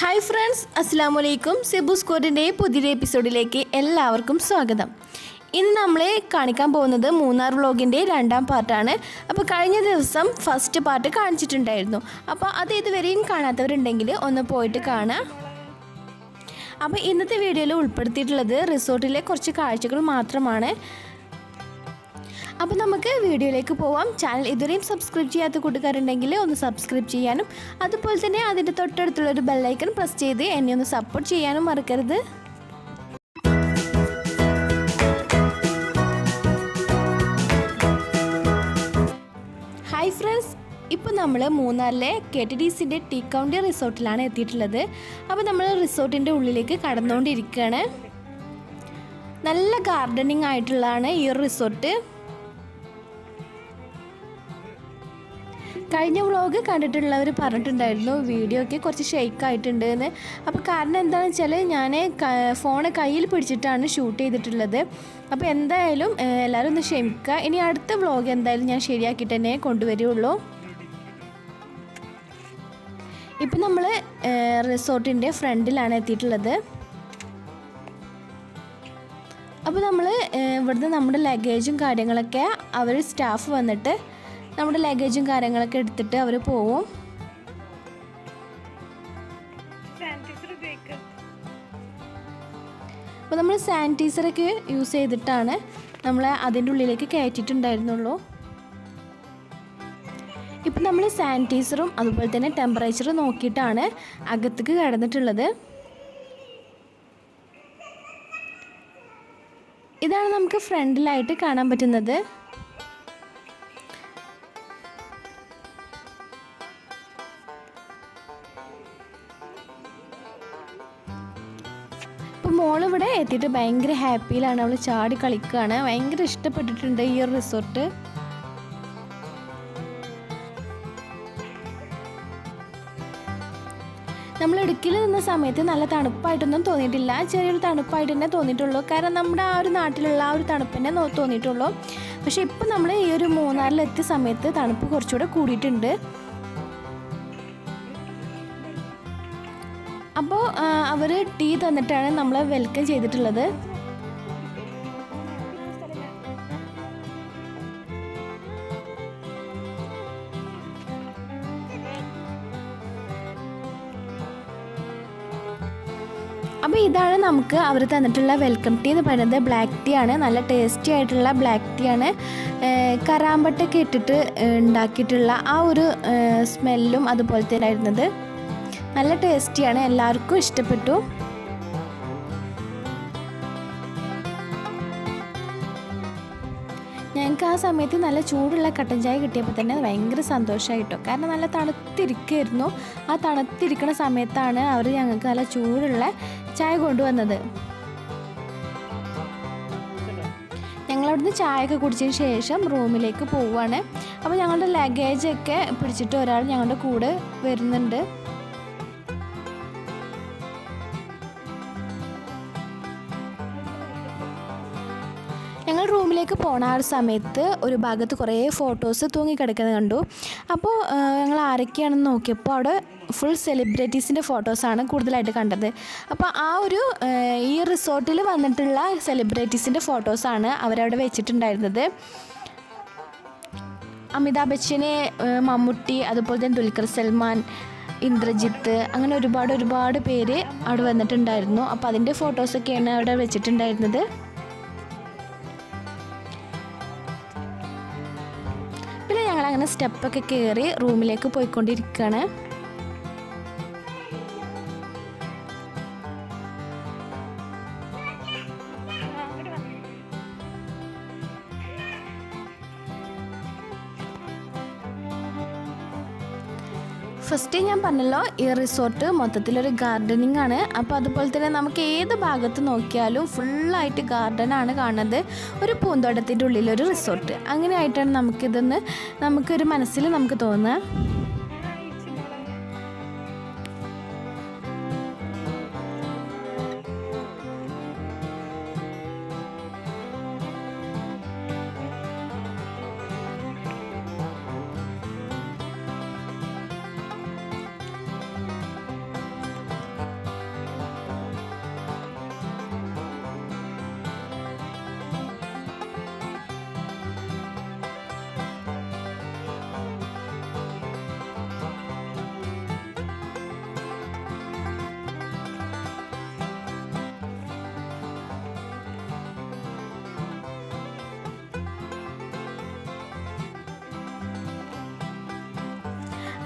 Hi friends, അസ്സാം വലൈക്കും. സിബൂസ് കോഡിൻ്റെ പുതിയൊരു എപ്പിസോഡിലേക്ക് എല്ലാവർക്കും സ്വാഗതം. ഇന്ന് നമ്മൾ കാണിക്കാൻ പോകുന്നത് മൂന്നാർ വ്ളോഗിൻ്റെ രണ്ടാം പാർട്ടാണ്. അപ്പോൾ കഴിഞ്ഞ ദിവസം ഫസ്റ്റ് പാർട്ട് കാണിച്ചിട്ടുണ്ടായിരുന്നു. അപ്പോൾ അത് ഇതുവരെയും കാണാത്തവരുണ്ടെങ്കിൽ ഒന്ന് പോയിട്ട് കാണാം. അപ്പോൾ ഇന്നത്തെ വീഡിയോയിൽ ഉൾപ്പെടുത്തിയിട്ടുള്ളത് റിസോർട്ടിലെ കുറച്ച് കാഴ്ചകൾ മാത്രമാണ്. അപ്പോൾ നമുക്ക് വീഡിയോയിലേക്ക് പോവാം. ചാനൽ ഇതുവരെയും സബ്സ്ക്രൈബ് ചെയ്യാത്ത കൂട്ടുകാരുണ്ടെങ്കിൽ ഒന്ന് സബ്സ്ക്രൈബ് ചെയ്യാനും അതുപോലെ തന്നെ അതിൻ്റെ തൊട്ടടുത്തുള്ളൊരു ബെല്ലൈക്കൺ പ്രസ് ചെയ്ത് എന്നെ ഒന്ന് സപ്പോർട്ട് ചെയ്യാനും മറക്കരുത്. ഹായ് ഫ്രണ്ട്സ്, ഇപ്പോൾ നമ്മൾ മൂന്നാറിലെ KTDCൻ്റെ ടീ കൗണ്ടി റിസോർട്ടിലാണ് എത്തിയിട്ടുള്ളത്. അപ്പോൾ നമ്മൾ റിസോർട്ടിൻ്റെ ഉള്ളിലേക്ക് കടന്നുകൊണ്ടിരിക്കുകയാണ്. നല്ല ഗാർഡനിങ് ആയിട്ടുള്ളതാണ് ഈ ഒരു റിസോർട്ട്. കഴിഞ്ഞ വ്ളോഗ് കണ്ടിട്ടുള്ളവർ പറഞ്ഞിട്ടുണ്ടായിരുന്നു വീഡിയോ ഒക്കെ കുറച്ച് ഷെയ്ക്ക് ആയിട്ടുണ്ട് എന്ന്. അപ്പോൾ കാരണം എന്താണെന്ന് വെച്ചാൽ ഞാൻ ഫോണ് കയ്യിൽ പിടിച്ചിട്ടാണ് ഷൂട്ട് ചെയ്തിട്ടുള്ളത്. അപ്പോൾ എന്തായാലും എല്ലാവരും ഒന്ന് ക്ഷമിക്കുക. ഇനി അടുത്ത വ്ളോഗ് എന്തായാലും ഞാൻ ശരിയാക്കിയിട്ട് തന്നെ കൊണ്ടുവരികയുള്ളൂ. ഇപ്പം നമ്മൾ റിസോർട്ടിൻ്റെ ഫ്രണ്ടിലാണ് എത്തിയിട്ടുള്ളത്. അപ്പോൾ നമ്മൾ ഇവിടുന്ന് നമ്മുടെ ലഗേജും കാര്യങ്ങളൊക്കെ അവർ സ്റ്റാഫ് വന്നിട്ട് നമ്മുടെ ലഗേജും കാര്യങ്ങളൊക്കെ എടുത്തിട്ട് അവർ പോവും. അപ്പോൾ നമ്മൾ സാനിറ്റൈസറൊക്കെ യൂസ് ചെയ്തിട്ടാണ് നമ്മൾ അതിൻ്റെ ഉള്ളിലേക്ക് കയറ്റിയിട്ടുണ്ടായിരുന്നുള്ളൂ. ഇപ്പം നമ്മൾ സാനിറ്റൈസറും അതുപോലെ തന്നെ ടെമ്പറേച്ചറും നോക്കിയിട്ടാണ് അകത്തേക്ക് കടന്നിട്ടുള്ളത്. ഇതാണ് നമുക്ക് ഫ്രണ്ടിലായിട്ട് കാണാൻ പറ്റുന്നത്. ഇപ്പോൾ മോളിവിടെ എത്തിയിട്ട് ഭയങ്കര ഹാപ്പിയിലാണ്. അവൾ ചാടി കളിക്കുകയാണ്. ഭയങ്കര ഇഷ്ടപ്പെട്ടിട്ടുണ്ട് ഈ ഒരു റിസോർട്ട്. നമ്മൾ ഇടുക്കിയിൽ നിന്ന സമയത്ത് നല്ല തണുപ്പായിട്ടൊന്നും തോന്നിയിട്ടില്ല. ചെറിയൊരു തണുപ്പായിട്ട് തന്നെ തോന്നിയിട്ടുള്ളൂ. കാരണം നമ്മുടെ ആ ഒരു നാട്ടിലുള്ള ആ ഒരു തണുപ്പ് തന്നെ തോന്നിയിട്ടുള്ളൂ. പക്ഷേ ഇപ്പം നമ്മൾ ഈ ഒരു മൂന്നാറിലെത്തിയ സമയത്ത് തണുപ്പ് കുറച്ചുകൂടെ കൂടിയിട്ടുണ്ട്. അപ്പോൾ അവർ ടീ തന്നിട്ടാണ് നമ്മളെ വെൽക്കം ചെയ്തിട്ടുള്ളത്. അപ്പോൾ ഇതാണ് നമുക്ക് അവർ തന്നിട്ടുള്ള വെൽക്കം ടീ എന്ന് പറയുന്നത്. ബ്ലാക്ക് ടീ ആണ്. നല്ല ടേസ്റ്റി ആയിട്ടുള്ള ബ്ലാക്ക് ടീ ആണ്. കറാമ്പട്ടൊക്കെ ഇട്ടിട്ട് ഉണ്ടാക്കിയിട്ടുള്ള ആ ഒരു സ്മെല്ലും അതുപോലെ തന്നെ ആയിരുന്നത്. നല്ല ടേസ്റ്റിയാണ്. എല്ലാവർക്കും ഇഷ്ടപ്പെട്ടു. ഞങ്ങൾക്ക് ആ സമയത്ത് നല്ല ചൂടുള്ള കട്ടൻ ചായ കിട്ടിയപ്പോൾ തന്നെ ഭയങ്കര സന്തോഷമായിട്ടോ. കാരണം നല്ല തണുത്തിരിക്കുമായിരുന്നു. ആ തണുത്തിരിക്കുന്ന സമയത്താണ് അവർ ഞങ്ങൾക്ക് നല്ല ചൂടുള്ള ചായ കൊണ്ടുവന്നത്. ഞങ്ങളവിടുന്ന് ചായയൊക്കെ കുടിച്ചതിന് ശേഷം റൂമിലേക്ക് പോവുകയാണ്. അപ്പോൾ ഞങ്ങളുടെ ലഗേജൊക്കെ പിടിച്ചിട്ട് ഒരാൾ ഞങ്ങളുടെ കൂടെ വരുന്നുണ്ട്. ഞങ്ങൾ റൂമിലേക്ക് പോണ ആ ഒരു സമയത്ത് ഒരു ഭാഗത്ത് കുറേ ഫോട്ടോസ് തൂങ്ങിക്കിടക്കുന്നത് കണ്ടു. അപ്പോൾ ഞങ്ങൾ ആരൊക്കെയാണെന്ന് നോക്കിയപ്പോൾ അവിടെ ഫുൾ സെലിബ്രിറ്റീസിൻ്റെ ഫോട്ടോസാണ് കൂടുതലായിട്ട് കണ്ടത്. അപ്പോൾ ആ ഒരു ഈ റിസോർട്ടിൽ വന്നിട്ടുള്ള സെലിബ്രിറ്റീസിൻ്റെ ഫോട്ടോസാണ് അവരവിടെ വെച്ചിട്ടുണ്ടായിരുന്നത്. അമിതാഭ് ബച്ചന്, മമ്മൂട്ടി, അതുപോലെ തന്നെ ദുൽഖർ സൽമാൻ, ഇന്ദ്രജിത്ത്, അങ്ങനെ ഒരുപാട് പേര് അവിടെ വന്നിട്ടുണ്ടായിരുന്നു. അപ്പോൾ അതിൻ്റെ ഫോട്ടോസൊക്കെയാണ് അവിടെ വെച്ചിട്ടുണ്ടായിരുന്നത്. പിന്നെ ഞങ്ങളങ്ങനെ സ്റ്റെപ്പൊക്കെ കയറി റൂമിലേക്ക് പോയിക്കൊണ്ടിരിക്കുകയാണ്. ഫസ്റ്റ് ഞാൻ പറഞ്ഞല്ലോ ഈ റിസോർട്ട് മൊത്തത്തിലൊരു ഗാർഡനിങ് ആണ്. അപ്പോൾ അതുപോലെ തന്നെ നമുക്ക് ഏത് ഭാഗത്ത് നോക്കിയാലും ഫുള്ളായിട്ട് ഗാർഡനാണ് കാണുന്നത്. ഒരു പൂന്തോട്ടത്തിൻ്റെ ഉള്ളിലൊരു റിസോർട്ട് അങ്ങനെ ആയിട്ടാണ് നമുക്കൊരു മനസ്സിൽ നമുക്ക് തോന്നുക.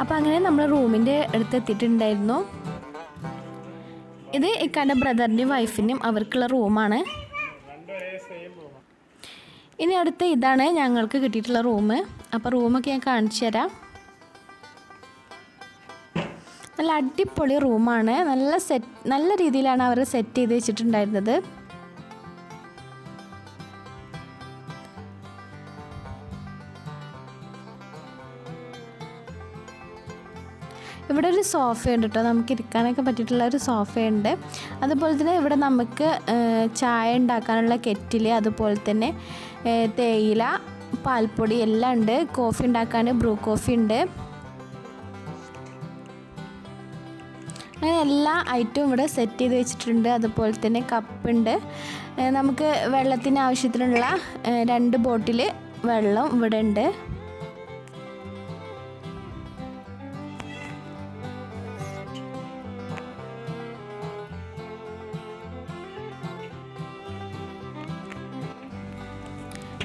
അപ്പോൾ അങ്ങനെ നമ്മൾ റൂമിൻ്റെ അടുത്ത് എത്തിയിട്ടുണ്ടായിരുന്നു. ഇത് ഇക്കാൻ്റെ ബ്രദറിൻ്റെയും വൈഫിൻ്റെയും അവർക്കുള്ള റൂമാണ്. ഇനി അടുത്ത് ഇതാണ് ഞങ്ങൾക്ക് കിട്ടിയിട്ടുള്ള റൂം. അപ്പോൾ റൂമൊക്കെ ഞാൻ കാണിച്ചു തരാം. നല്ല അടിപൊളി റൂമാണ്. നല്ല രീതിയിലാണ് അവർ സെറ്റ് ചെയ്ത് വെച്ചിട്ടുണ്ടായിരുന്നത്. ഇവിടെ ഒരു സോഫയുണ്ട് കേട്ടോ, നമുക്ക് ഇരിക്കാനൊക്കെ പറ്റിയിട്ടുള്ള ഒരു സോഫയുണ്ട്. അതുപോലെ തന്നെ ഇവിടെ നമുക്ക് ചായ ഉണ്ടാക്കാനുള്ള കെറ്റിൽ, അതുപോലെ തന്നെ തേയില, പാൽപ്പൊടി എല്ലാം ഉണ്ട്. കോഫി ഉണ്ടാക്കാൻ ബ്രൂ കോഫി ഉണ്ട്. അങ്ങനെ എല്ലാ ഐറ്റവും ഇവിടെ സെറ്റ് ചെയ്ത് വെച്ചിട്ടുണ്ട്. അതുപോലെ തന്നെ കപ്പുണ്ട്. നമുക്ക് വെള്ളത്തിന് ആവശ്യത്തിനുള്ള 2 ബോട്ടിൽ വെള്ളം ഇവിടെ ഉണ്ട്.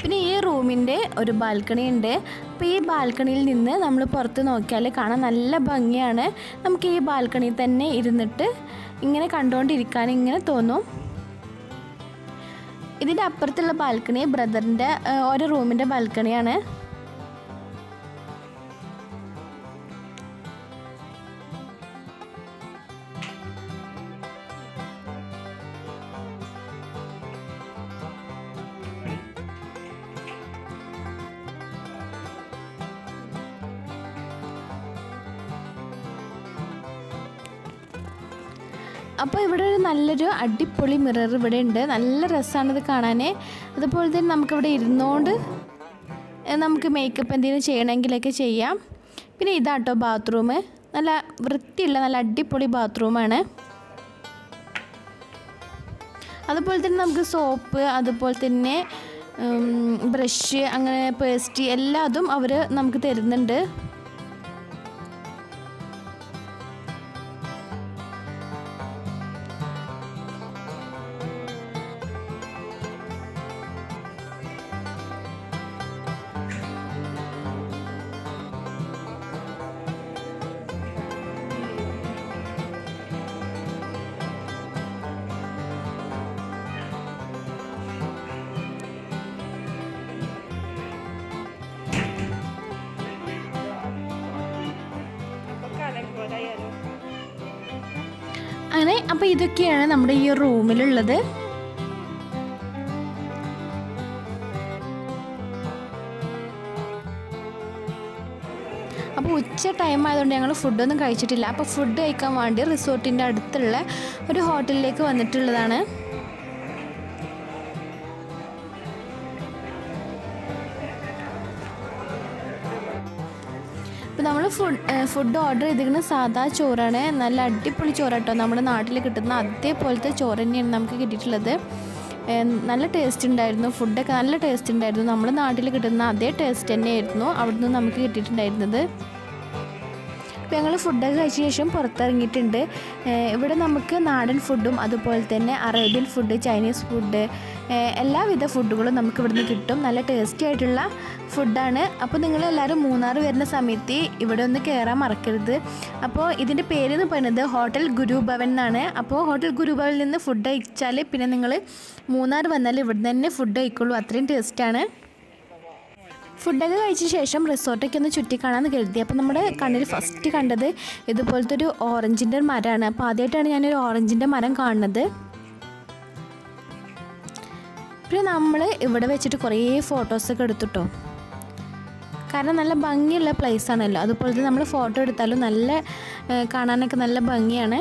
പിന്നെ ഈ റൂമിൻ്റെ ഒരു ബാൽക്കണി ഉണ്ട്. അപ്പോൾ ഈ ബാൽക്കണിയിൽ നിന്ന് നമ്മൾ പുറത്ത് നോക്കിയാൽ കാണാൻ നല്ല ഭംഗിയാണ്. നമുക്ക് ഈ ബാൽക്കണിയിൽ തന്നെ ഇരുന്നിട്ട് ഇങ്ങനെ കണ്ടുകൊണ്ടിരിക്കാൻ ഇങ്ങനെ തോന്നും. ഇതിൻ്റെ അപ്പുറത്തുള്ള ബാൽക്കണി ബ്രദറിൻ്റെ ഓരോ റൂമിൻ്റെ ബാൽക്കണിയാണ്. അപ്പോൾ ഇവിടെ ഒരു നല്ലൊരു അടിപൊളി മിറർ ഇവിടെ ഉണ്ട്. നല്ല രസമാണിത് കാണാൻ. അതുപോലെ തന്നെ നമുക്കിവിടെ ഇരുന്നുകൊണ്ട് നമുക്ക് മേക്കപ്പ് എന്തെങ്കിലും ചെയ്യണമെങ്കിലൊക്കെ ചെയ്യാം. പിന്നെ ഇതാട്ടോ ബാത്റൂം. നല്ല വൃത്തിയുള്ള നല്ല അടിപൊളി ബാത്റൂമാണ്. അതുപോലെ തന്നെ നമുക്ക് സോപ്പ്, അതുപോലെ തന്നെ ബ്രഷ്, അങ്ങനെ പേസ്റ്റ് എല്ലാതും അവർ നമുക്ക് തരുന്നുണ്ട്. അങ്ങനെ അപ്പോൾ ഇതൊക്കെയാണ് നമ്മുടെ ഈ റൂമിലുള്ളത്. അപ്പോൾ ഉച്ച ടൈം ആയതുകൊണ്ട് ഞങ്ങൾ ഫുഡൊന്നും കഴിച്ചിട്ടില്ല. അപ്പോൾ ഫുഡ് കഴിക്കാൻ വേണ്ടി റിസോർട്ടിൻ്റെ അടുത്തുള്ള ഒരു ഹോട്ടലിലേക്ക് വന്നിട്ടുള്ളതാണ്. അപ്പോൾ നമ്മൾ ഫുഡ് ഓർഡർ ചെയ്തിരിക്കുന്നത് സാധാ ചോറാണ്. നല്ല അടിപൊളി ചോറാട്ടോ. നമ്മുടെ നാട്ടിൽ കിട്ടുന്ന അതേപോലത്തെ ചോറ് തന്നെയാണ് നമുക്ക് കിട്ടിയിട്ടുള്ളത്. നല്ല ടേസ്റ്റ് ഉണ്ടായിരുന്നു. ഫുഡൊക്കെ നല്ല ടേസ്റ്റ് ഉണ്ടായിരുന്നു. നമ്മുടെ നാട്ടിൽ കിട്ടുന്ന അതേ ടേസ്റ്റ് തന്നെയായിരുന്നു അവിടെ നിന്ന് നമുക്ക് കിട്ടിയിട്ടുണ്ടായിരുന്നത്. അപ്പോൾ ഞങ്ങൾ ഫുഡൊക്കെ കഴിച്ച ശേഷം പുറത്തിറങ്ങിയിട്ടുണ്ട്. ഇവിടെ നമുക്ക് നാടൻ ഫുഡും അതുപോലെ തന്നെ അറേബ്യൻ ഫുഡ്, ചൈനീസ് ഫുഡ്, എല്ലാവിധ ഫുഡുകളും നമുക്ക് ഇവിടുന്ന് കിട്ടും. നല്ല ടേസ്റ്റി ആയിട്ടുള്ള ഫുഡാണ്. അപ്പോൾ നിങ്ങളെല്ലാവരും മൂന്നാർ വരുന്ന സമയത്ത് ഇവിടെ ഒന്ന് കയറാൻ മറക്കരുത്. അപ്പോൾ ഇതിൻ്റെ പേരെന്ന് പറയുന്നത് ഹോട്ടൽ ഗുരുഭവൻ എന്നാണ്. അപ്പോൾ ഹോട്ടൽ ഗുരുഭവനിൽ നിന്ന് ഫുഡ് കഴിച്ചാൽ പിന്നെ നിങ്ങൾ മൂന്നാർ വന്നാൽ ഇവിടെ തന്നെ ഫുഡ് കഴിക്കുള്ളൂ. അത്രയും ടേസ്റ്റാണ്. ഫുഡൊക്കെ കഴിച്ച ശേഷം റിസോർട്ടൊക്കെ ഒന്ന് ചുറ്റിക്കാണാമെന്ന് കരുതി. അപ്പോൾ നമ്മുടെ കണ്ണിൽ ഫസ്റ്റ് കണ്ടത് ഇതുപോലത്തെ ഒരു ഓറഞ്ചിൻ്റെ മരമാണ്. അപ്പോൾ ആദ്യമായിട്ടാണ് ഞാനൊരു ഓറഞ്ചിൻ്റെ മരം കാണുന്നത്. പിന്നെ നമ്മൾ ഇവിടെ വെച്ചിട്ട് കുറേ ഫോട്ടോസൊക്കെ എടുത്തിട്ടോ. കാരണം നല്ല ഭംഗിയുള്ള പ്ലേസാണല്ലോ. അതുപോലെ തന്നെ നമ്മൾ ഫോട്ടോ എടുത്താലും നല്ല കാണാനൊക്കെ നല്ല ഭംഗിയാണ്.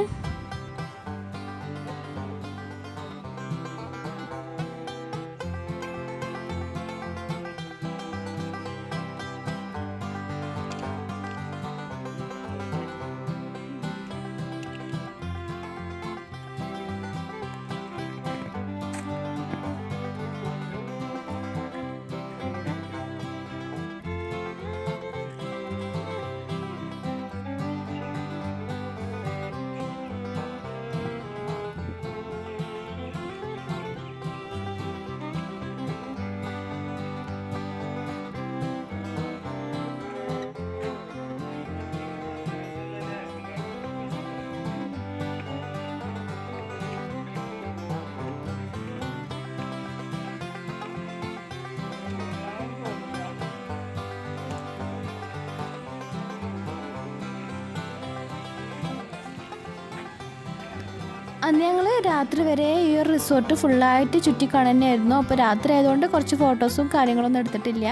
അന്ന് ഞങ്ങൾ രാത്രി വരെ ഈ ഒരു റിസോർട്ട് ഫുള്ളായിട്ട് ചുറ്റിക്കാണുക തന്നെയായിരുന്നു. അപ്പോൾ രാത്രി ആയതുകൊണ്ട് കുറച്ച് ഫോട്ടോസും കാര്യങ്ങളൊന്നും എടുത്തിട്ടില്ല.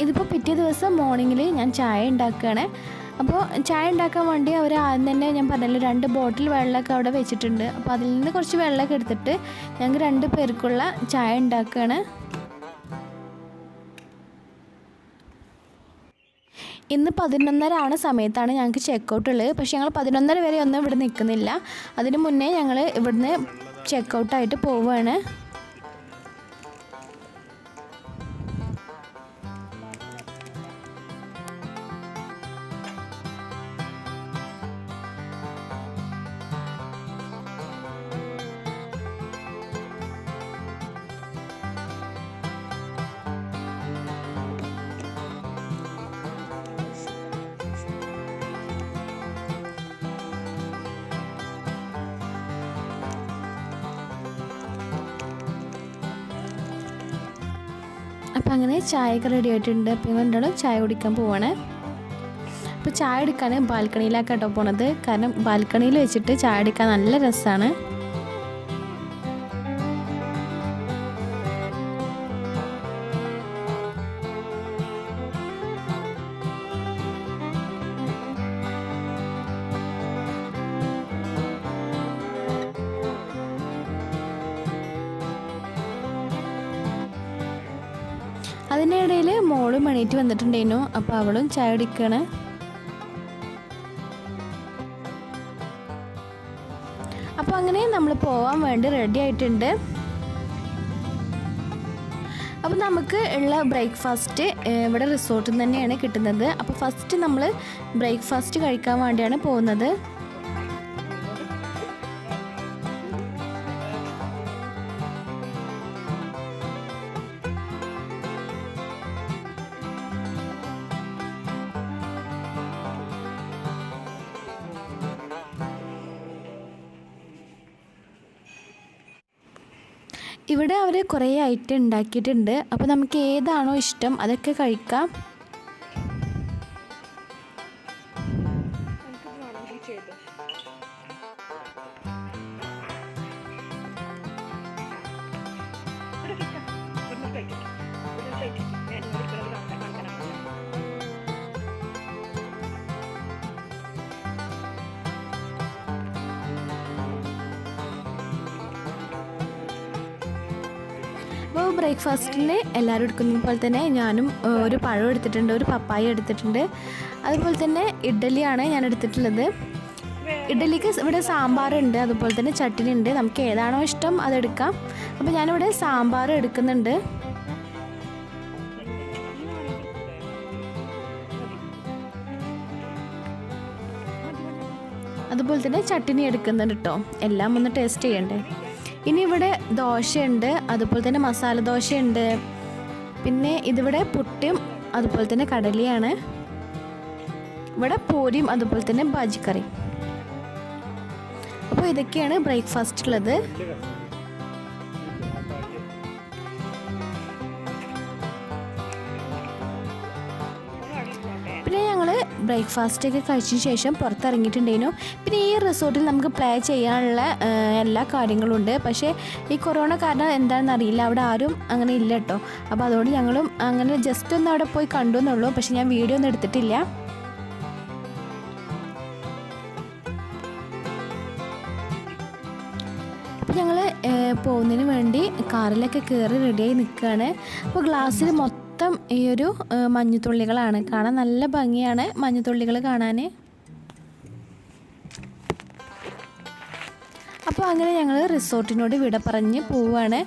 ഇതിപ്പോൾ പിറ്റേ ദിവസം മോർണിംഗിൽ ഞാൻ ചായ ഉണ്ടാക്കുകയാണ്. അപ്പോൾ ചായ ഉണ്ടാക്കാൻ വേണ്ടി അവർ ആദ്യം തന്നെ ഞാൻ പറഞ്ഞല്ലോ 2 ബോട്ടിൽ വെള്ളമൊക്കെ അവിടെ വെച്ചിട്ടുണ്ട്. അപ്പോൾ അതിൽ നിന്ന് കുറച്ച് വെള്ളമൊക്കെ എടുത്തിട്ട് ഞങ്ങൾ 2 പേർക്കുള്ള ചായ ഉണ്ടാക്കുകയാണ്. ഇന്ന് 11:30 സമയത്താണ് ഞങ്ങൾക്ക് ചെക്കൗട്ട് ഉള്ളത്. പക്ഷേ ഞങ്ങൾ 11:30 വരെ ഒന്നും ഇവിടെ നിൽക്കുന്നില്ല. അതിന് മുന്നേ ഞങ്ങൾ ഇവിടുന്ന് ചെക്കൗട്ടായിട്ട് പോവുകയാണ്. അപ്പോൾ അങ്ങനെ ചായയൊക്കെ റെഡി ആയിട്ടുണ്ട്. അപ്പോൾ രണ്ടാളും ചായ കുടിക്കാൻ പോവാണ്. അപ്പോൾ ചായ എടുക്കാൻ ബാൽക്കണിയിലാക്കാട്ടോ പോണത്. കാരണം ബാൽക്കണിയിൽ വെച്ചിട്ട് ചായ എടുക്കാൻ നല്ല രസമാണ്. അതിനിടയിൽ മോളും എണീറ്റ് വന്നിട്ടുണ്ടായിരുന്നു. അപ്പോൾ അവളും ചായ കുടിക്കുകയാണ്. അപ്പോൾ അങ്ങനെ നമ്മൾ പോകാൻ വേണ്ടി റെഡി ആയിട്ടുണ്ട്. അപ്പോൾ നമുക്ക് ഉള്ള ബ്രേക്ക്ഫാസ്റ്റ് ഇവിടെ റിസോർട്ടിൽ നിന്ന് തന്നെയാണ് കിട്ടുന്നത്. അപ്പോൾ ഫസ്റ്റ് നമ്മൾ ബ്രേക്ക്ഫാസ്റ്റ് കഴിക്കാൻ വേണ്ടിയാണ് പോകുന്നത്. ഇവിടെ അവർ കുറേ ഐറ്റം ഉണ്ടാക്കിയിട്ടുണ്ട്. അപ്പോൾ നമുക്ക് ഏതാണോ ഇഷ്ടം അതൊക്കെ കഴിക്കാം. അപ്പോൾ ബ്രേക്ക്ഫാസ്റ്റിന് എല്ലാവരും എടുക്കുന്ന പോലെ തന്നെ ഞാനും ഒരു പഴം എടുത്തിട്ടുണ്ട്, ഒരു പപ്പായ എടുത്തിട്ടുണ്ട്. അതുപോലെ തന്നെ ഇഡ്ഡലിയാണ് ഞാൻ എടുത്തിട്ടുള്ളത്. ഇഡ്ഡലിക്ക് ഇവിടെ സാമ്പാറുണ്ട്, അതുപോലെ തന്നെ ചട്നി ഉണ്ട്. നമുക്ക് ഏതാണോ ഇഷ്ടം അതെടുക്കാം. അപ്പോൾ ഞാനിവിടെ സാമ്പാർ എടുക്കുന്നുണ്ട്. അതുപോലെ തന്നെ ചട്നി എടുക്കുന്നുണ്ട് കേട്ടോ. എല്ലാം ഒന്ന് ടേസ്റ്റ് ചെയ്യണ്ടേ. ഇനി ഇവിടെ ദോശയുണ്ട്, അതുപോലെ തന്നെ മസാല ദോശയുണ്ട്. പിന്നെ ഇതിവിടെ പുട്ടും അതുപോലെ തന്നെ കടലയാണ്. ഇവിടെ പൂരിയും അതുപോലെ തന്നെ ബാജിക്കറി. അപ്പോൾ ഇതൊക്കെയാണ് ബ്രേക്ക്ഫാസ്റ്റ് ഉള്ളത്. പിന്നെ ഞങ്ങൾ ബ്രേക്ക്ഫാസ്റ്റൊക്കെ കഴിച്ചതിന് ശേഷം പുറത്തിറങ്ങിയിട്ടുണ്ടായിരുന്നു. പിന്നെ ഈ റിസോർട്ടിൽ നമുക്ക് പ്ലേ ചെയ്യാനുള്ള എല്ലാ കാര്യങ്ങളും ഉണ്ട്. പക്ഷേ ഈ കൊറോണ കാരണം എന്താണെന്ന് അറിയില്ല, അവിടെ ആരും അങ്ങനെ ഇല്ല കേട്ടോ. അപ്പോൾ അതുകൊണ്ട് ഞങ്ങളും അങ്ങനെ ജസ്റ്റ് ഒന്ന് അവിടെ പോയി കണ്ടു എന്നുള്ളൂ. പക്ഷേ ഞാൻ വീഡിയോ ഒന്നും എടുത്തിട്ടില്ല. അപ്പോൾ ഞങ്ങൾ പോകുന്നതിന് വേണ്ടി കാറിലൊക്കെ കയറി റെഡിയായി നിൽക്കുകയാണ്. അപ്പോൾ ഗ്ലാസ്സിൽ മൊത്തം ഈ ഒരു മഞ്ഞുതുള്ളികളാണ്. കാണാൻ നല്ല ഭംഗിയാണ് മഞ്ഞുതുള്ളികൾ കാണാൻ. അപ്പോൾ അങ്ങനെ ഞങ്ങൾ റിസോർട്ടിനോട് വിട പറഞ്ഞ് പോവുകയാണ്.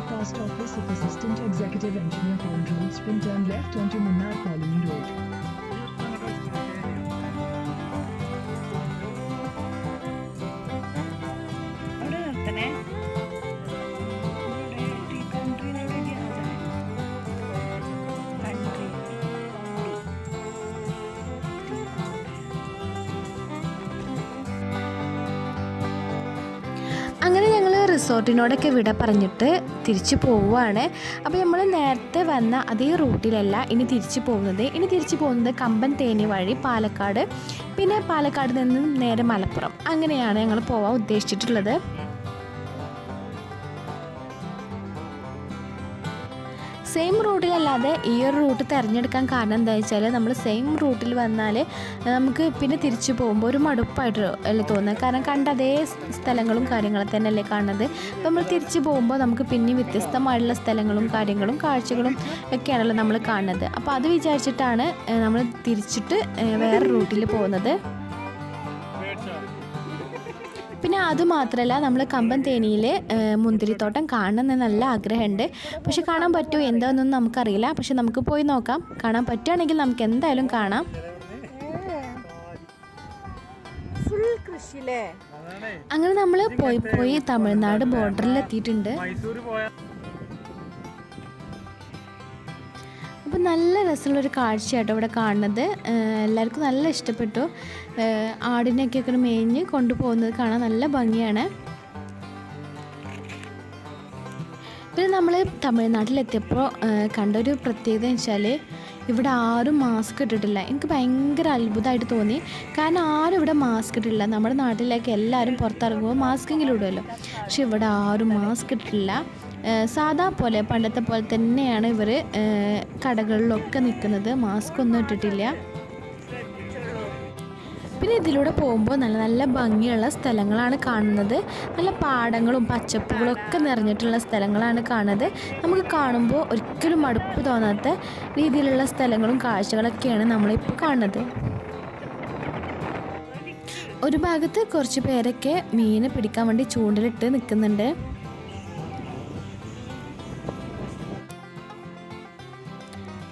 Post Office of Assistant Executive Engineer Pond Road, spin turn left onto Munnar Colony Road. റിസോർട്ടിനോടൊക്കെ വിട പറഞ്ഞിട്ട് തിരിച്ചു പോവുകയാണ്. അപ്പോൾ നമ്മൾ നേരത്തെ വന്ന അതേ റൂട്ടിലല്ല ഇനി തിരിച്ചു പോകുന്നത് കമ്പൻ തേനി വഴി പാലക്കാട്, പിന്നെ പാലക്കാട് നിന്ന് നേരെ മലപ്പുറം, അങ്ങനെയാണ് ഞങ്ങൾ പോകാൻ ഉദ്ദേശിച്ചിട്ടുള്ളത്. സെയിം റൂട്ടിലല്ലാതെ ഈ ഒരു റൂട്ട് തിരഞ്ഞെടുക്കാൻ കാരണം എന്താ വെച്ചാൽ നമ്മൾ സെയിം റൂട്ടിൽ വന്നാൽ നമുക്ക് പിന്നെ തിരിച്ചു പോകുമ്പോൾ ഒരു മടുപ്പായിട്ട് അല്ലേ തോന്നുക. കാരണം കണ്ട അതേ സ്ഥലങ്ങളും കാര്യങ്ങളും തന്നെയല്ലേ കാണുന്നത്. അപ്പോൾ നമ്മൾ തിരിച്ചു പോകുമ്പോൾ നമുക്ക് പിന്നെ വ്യത്യസ്തമായിട്ടുള്ള സ്ഥലങ്ങളും കാര്യങ്ങളും കാഴ്ചകളും ഒക്കെയാണല്ലോ നമ്മൾ കാണുന്നത്. അപ്പോൾ അത് വിചാരിച്ചിട്ടാണ് നമ്മൾ തിരിച്ചിട്ട് വേറെ റൂട്ടിൽ പോകുന്നത്. പിന്നെ അതുമാത്രമല്ല നമ്മൾ കമ്പൻ തേനിയിൽ മുന്തിരിത്തോട്ടം കാണണമെന്ന് നല്ല ആഗ്രഹമുണ്ട്. പക്ഷെ കാണാൻ പറ്റുമോ എന്താണെന്നൊന്നും നമുക്കറിയില്ല. പക്ഷെ നമുക്ക് പോയി നോക്കാം. കാണാൻ പറ്റുകയാണെങ്കിൽ നമുക്ക് എന്തായാലും കാണാം. അങ്ങനെ നമ്മൾ പോയി തമിഴ്നാട് ബോർഡറിൽ എത്തിയിട്ടുണ്ട്. അപ്പോൾ നല്ല രസമുള്ളൊരു കാഴ്ചയാട്ടോ ഇവിടെ കാണുന്നത്. എല്ലാവർക്കും നല്ല ഇഷ്ടപ്പെട്ടു. ആടിനൊക്കെ മേഞ്ഞ് കൊണ്ടുപോകുന്നത് കാണാൻ നല്ല ഭംഗിയാണ്. പിന്നെ നമ്മൾ തമിഴ്നാട്ടിലെത്തിയപ്പോൾ കണ്ടൊരു പ്രത്യേകത എന്ന് വെച്ചാൽ ഇവിടെ ആരും മാസ്ക് ഇട്ടിട്ടില്ല. എനിക്ക് ഭയങ്കര അത്ഭുതമായിട്ട് തോന്നി. കാരണം ആരും ഇവിടെ മാസ്ക് ഇട്ടിട്ടില്ല. നമ്മുടെ നാട്ടിലേക്ക് എല്ലാവരും പുറത്തിറങ്ങുമ്പോൾ മാസ്കെങ്കിലും ഇടുമല്ലോ. പക്ഷെ ഇവിടെ ആരും മാസ്ക് ഇട്ടിട്ടില്ല. സാധാ പോലെ പണ്ടത്തെ പോലെ തന്നെയാണ് ഇവർ കടകളിലൊക്കെ നിൽക്കുന്നത്. മാസ്ക് ഒന്നും ഇട്ടിട്ടില്ല. പിന്നെ ഇതിലൂടെ പോകുമ്പോൾ നല്ല നല്ല ഭംഗിയുള്ള സ്ഥലങ്ങളാണ് കാണുന്നത്. നല്ല പാടങ്ങളും പച്ചപ്പുകളും ഒക്കെ നിറഞ്ഞിട്ടുള്ള സ്ഥലങ്ങളാണ് കാണുന്നത്. നമുക്ക് കാണുമ്പോൾ ഒരിക്കലും മടുപ്പ് തോന്നാത്ത രീതിയിലുള്ള സ്ഥലങ്ങളും കാഴ്ചകളൊക്കെയാണ് നമ്മളിപ്പോൾ കാണുന്നത്. ഒരു ഭാഗത്ത് കുറച്ച് പേരൊക്കെ മീൻ പിടിക്കാൻ വേണ്ടി ചൂണ്ടലിട്ട് നിൽക്കുന്നുണ്ട്.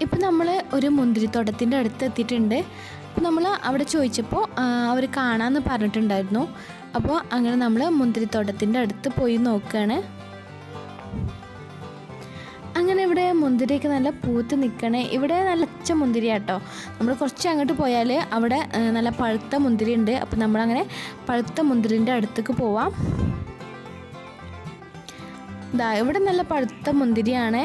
ഇപ്പം നമ്മൾ ഒരു മുന്തിരിത്തോട്ടത്തിൻ്റെ അടുത്ത് എത്തിയിട്ടുണ്ട്. അപ്പോൾ നമ്മൾ അവിടെ ചോദിച്ചപ്പോൾ അവർ കാണാമെന്ന് പറഞ്ഞിട്ടുണ്ടായിരുന്നു. അപ്പോൾ അങ്ങനെ നമ്മൾ മുന്തിരിത്തോട്ടത്തിൻ്റെ അടുത്ത് പോയി നോക്കുകയാണ്. അങ്ങനെ ഇവിടെ മുന്തിരിയൊക്കെ നല്ല പൂത്ത് നിൽക്കണേ. ഇവിടെ നല്ല പച്ച മുന്തിരി കേട്ടോ. നമ്മൾ കുറച്ച് അങ്ങോട്ട് പോയാൽ അവിടെ നല്ല പഴുത്ത മുന്തിരി ഉണ്ട്. അപ്പോൾ നമ്മളങ്ങനെ പഴുത്ത മുന്തിരിൻ്റെ അടുത്തേക്ക് പോവാം. ഇതാ ഇവിടെ നല്ല പഴുത്ത മുന്തിരിയാണ്.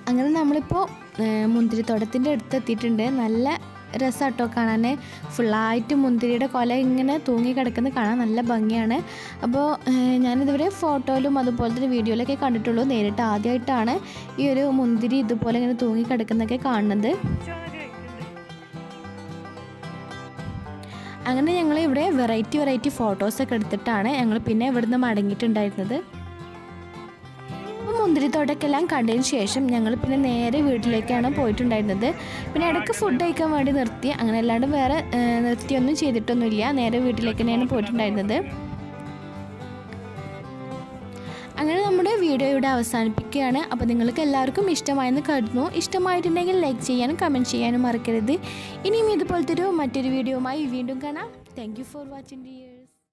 അങ്ങനെ നമ്മളിപ്പോൾ മുന്തിരിത്തോട്ടത്തിൻ്റെ അടുത്ത് എത്തിയിട്ടുണ്ട്. നല്ല രസമാട്ടോ കാണാൻ. ഫുള്ളായിട്ട് മുന്തിരിയുടെ കൊല ഇങ്ങനെ തൂങ്ങി കിടക്കുന്നത് കാണാൻ നല്ല ഭംഗിയാണ്. അപ്പോൾ ഞാനിതുവരെ ഫോട്ടോയിലും അതുപോലെ തന്നെ വീഡിയോയിലൊക്കെ കണ്ടിട്ടുള്ളൂ. നേരിട്ട് ആദ്യമായിട്ടാണ് ഈ ഒരു മുന്തിരി ഇതുപോലെ ഇങ്ങനെ തൂങ്ങി കിടക്കുന്നതൊക്കെ കാണുന്നത്. അങ്ങനെ ഞങ്ങൾ ഇവിടെ വെറൈറ്റി ഫോട്ടോസൊക്കെ എടുത്തിട്ടാണ് ഞങ്ങൾ പിന്നെ ഇവിടുന്ന് മടങ്ങിയിട്ടുണ്ടായിരുന്നത്. മുന്തിരിത്തോട്ടക്കെല്ലാം കണ്ടതിന് ശേഷം ഞങ്ങൾ പിന്നെ നേരെ വീട്ടിലേക്കാണ് പോയിട്ടുണ്ടായിരുന്നത്. പിന്നെ ഇടയ്ക്ക് ഫുഡ് കഴിക്കാൻ വേണ്ടി നിർത്തി. അങ്ങനെ അല്ലാണ്ട് വേറെ നിർത്തിയൊന്നും ചെയ്തിട്ടൊന്നുമില്ല. നേരെ വീട്ടിലേക്ക് തന്നെയാണ് പോയിട്ടുണ്ടായിരുന്നത്. അങ്ങനെ നമ്മുടെ വീഡിയോ ഇവിടെ അവസാനിപ്പിക്കുകയാണ്. അപ്പോൾ നിങ്ങൾക്ക് എല്ലാവർക്കും ഇഷ്ടമായെന്ന് കരുതുന്നു. ഇഷ്ടമായിട്ടുണ്ടെങ്കിൽ ലൈക്ക് ചെയ്യാനും കമൻറ്റ് ചെയ്യാനും മറക്കരുത്. ഇനിയും ഇതുപോലത്തെ മറ്റൊരു വീഡിയോയുമായി വീണ്ടും കാണാം. Thank you for watching.